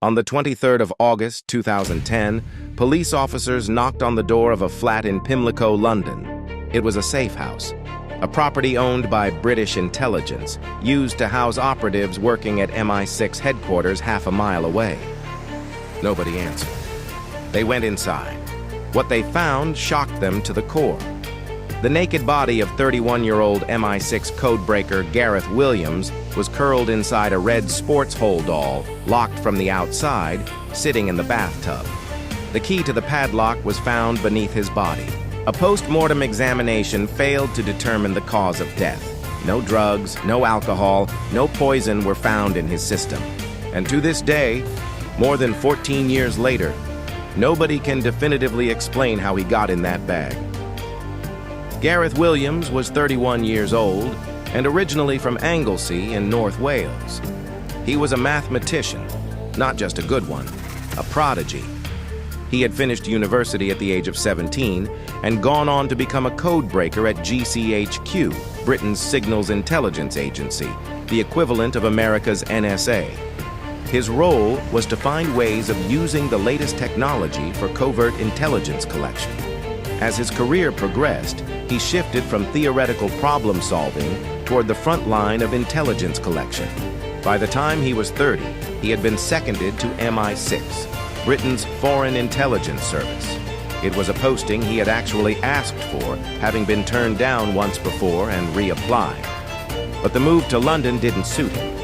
On the 23rd of August 2010, police officers knocked on the door of a flat in Pimlico, London. It was a safe house, a property owned by British intelligence, used to house operatives working at MI6 headquarters half a mile away. Nobody answered. They went inside. What they found shocked them to the core. The naked body of 31-year-old MI6 codebreaker Gareth Williams was curled inside a red sports holdall, locked from the outside, sitting in the bathtub. The key to the padlock was found beneath his body. A post-mortem examination failed to determine the cause of death. No drugs, no alcohol, no poison were found in his system. And to this day, more than 14 years later, nobody can definitively explain how he got in that bag. Gareth Williams was 31 years old and originally from Anglesey in North Wales. He was a mathematician, not just a good one, a prodigy. He had finished university at the age of 17 and gone on to become a codebreaker at GCHQ, Britain's Signals Intelligence Agency, the equivalent of America's NSA. His role was to find ways of using the latest technology for covert intelligence collection. As his career progressed, he shifted from theoretical problem-solving toward the front line of intelligence collection. By the time he was 30, he had been seconded to MI6, Britain's Foreign Intelligence Service. It was a posting he had actually asked for, having been turned down once before and reapplied. But the move to London didn't suit him.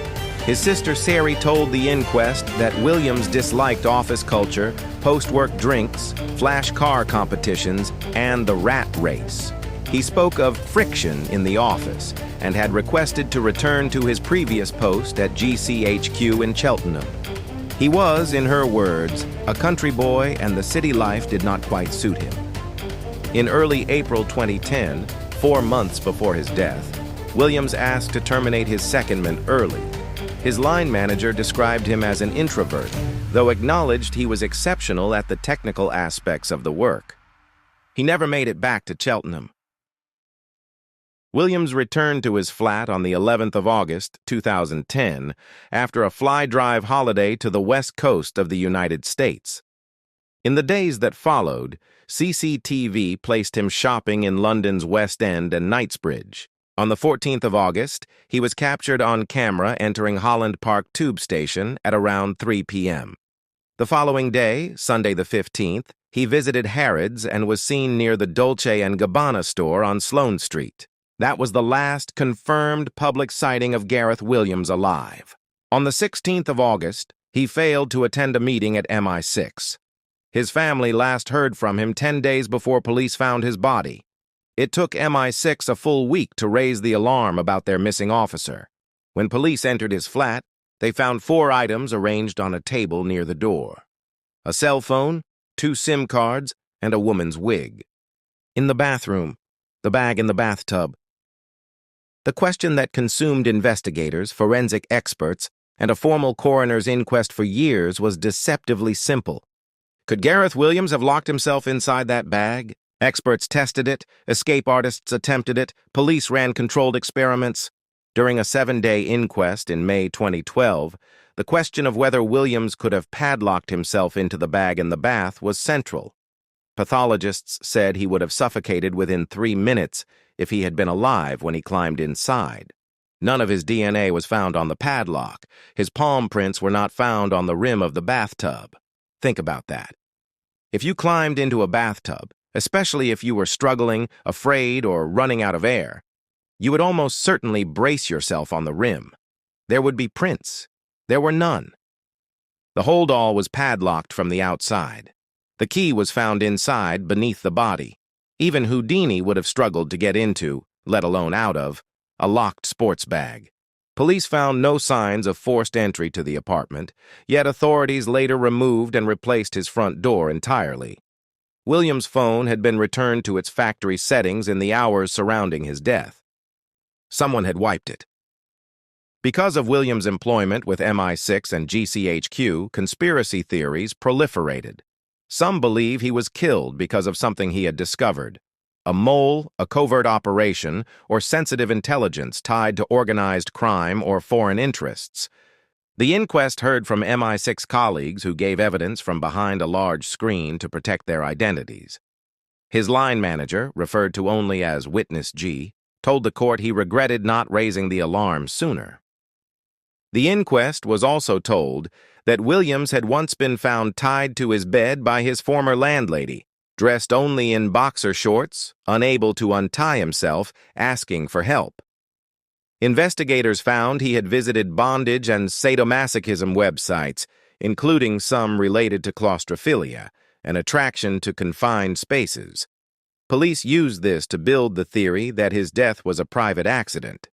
His sister Sari told the inquest that Williams disliked office culture, post-work drinks, flash car competitions, and the rat race. He spoke of friction in the office and had requested to return to his previous post at GCHQ in Cheltenham. He was, in her words, a country boy and the city life did not quite suit him. In early April 2010, 4 months before his death, Williams asked to terminate his secondment early. His line manager described him as an introvert, though acknowledged he was exceptional at the technical aspects of the work. He never made it back to Cheltenham. Williams returned to his flat on the 11th of August, 2010, after a fly-drive holiday to the west coast of the United States. In the days that followed, CCTV placed him shopping in London's West End and Knightsbridge. On the 14th of August, he was captured on camera entering Holland Park tube station at around 3 p.m. The following day, Sunday the 15th, he visited Harrods and was seen near the Dolce & Gabbana store on Sloane Street. That was the last confirmed public sighting of Gareth Williams alive. On the 16th of August, he failed to attend a meeting at MI6. His family last heard from him 10 days before police found his body. It took MI6 a full week to raise the alarm about their missing officer. When police entered his flat, they found 4 items arranged on a table near the door: a cell phone, 2 SIM cards, and a woman's wig. In the bathroom, the bag in the bathtub. The question that consumed investigators, forensic experts, and a formal coroner's inquest for years was deceptively simple. Could Gareth Williams have locked himself inside that bag? Experts tested it, escape artists attempted it, police ran controlled experiments. During a 7-day inquest in May 2012, the question of whether Williams could have padlocked himself into the bag in the bath was central. Pathologists said he would have suffocated within 3 minutes if he had been alive when he climbed inside. None of his DNA was found on the padlock. His palm prints were not found on the rim of the bathtub. Think about that. If you climbed into a bathtub, especially if you were struggling, afraid, or running out of air, you would almost certainly brace yourself on the rim. There would be prints. There were none. The holdall was padlocked from the outside. The key was found inside, beneath the body. Even Houdini would have struggled to get into, let alone out of, a locked sports bag. Police found no signs of forced entry to the apartment, yet authorities later removed and replaced his front door entirely. Williams' phone had been returned to its factory settings in the hours surrounding his death. Someone had wiped it. Because of Williams' employment with MI6 and GCHQ, conspiracy theories proliferated. Some believe he was killed because of something he had discovered: a mole, a covert operation, or sensitive intelligence tied to organized crime or foreign interests. The inquest heard from MI6 colleagues who gave evidence from behind a large screen to protect their identities. His line manager, referred to only as Witness G, told the court he regretted not raising the alarm sooner. The inquest was also told that Williams had once been found tied to his bed by his former landlady, dressed only in boxer shorts, unable to untie himself, asking for help. Investigators found he had visited bondage and sadomasochism websites, including some related to claustrophilia, an attraction to confined spaces. Police used this to build the theory that his death was a private accident.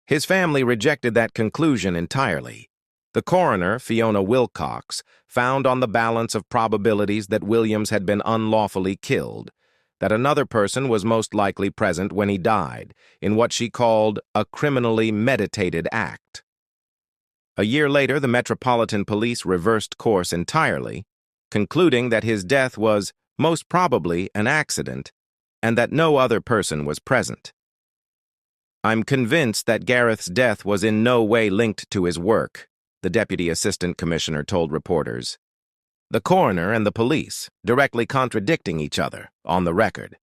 His family rejected that conclusion entirely. The coroner, Fiona Wilcox, found on the balance of probabilities that Williams had been unlawfully killed, that another person was most likely present when he died, in what she called a criminally meditated act. A year later, the Metropolitan Police reversed course entirely, concluding that his death was most probably an accident and that no other person was present. "I'm convinced that Gareth's death was in no way linked to his work," the Deputy Assistant Commissioner told reporters. The coroner and the police, directly contradicting each other, on the record.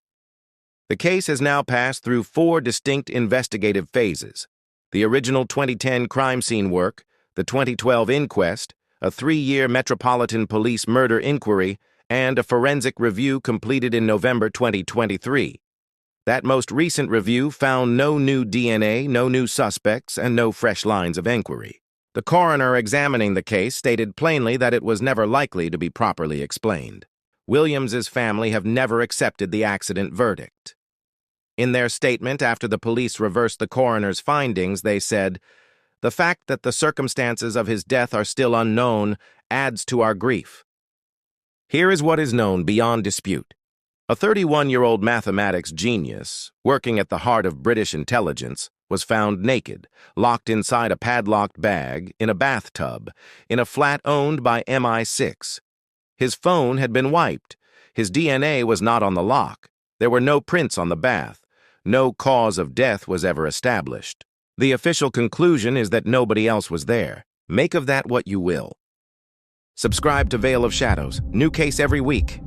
The case has now passed through 4 distinct investigative phases: the original 2010 crime scene work, the 2012 inquest, a 3-year Metropolitan Police murder inquiry, and a forensic review completed in November 2023. That most recent review found no new DNA, no new suspects, and no fresh lines of inquiry. The coroner examining the case stated plainly that it was never likely to be properly explained. Williams's family have never accepted the accident verdict. In their statement after the police reversed the coroner's findings, they said, "The fact that the circumstances of his death are still unknown adds to our grief." Here is what is known beyond dispute. A 31-year-old mathematics genius, working at the heart of British intelligence, was found naked, locked inside a padlocked bag, in a bathtub, in a flat owned by MI6. His phone had been wiped. His DNA was not on the lock. There were no prints on the bath. No cause of death was ever established. The official conclusion is that nobody else was there. Make of that what you will. Subscribe to Veil of Shadows. New case every week.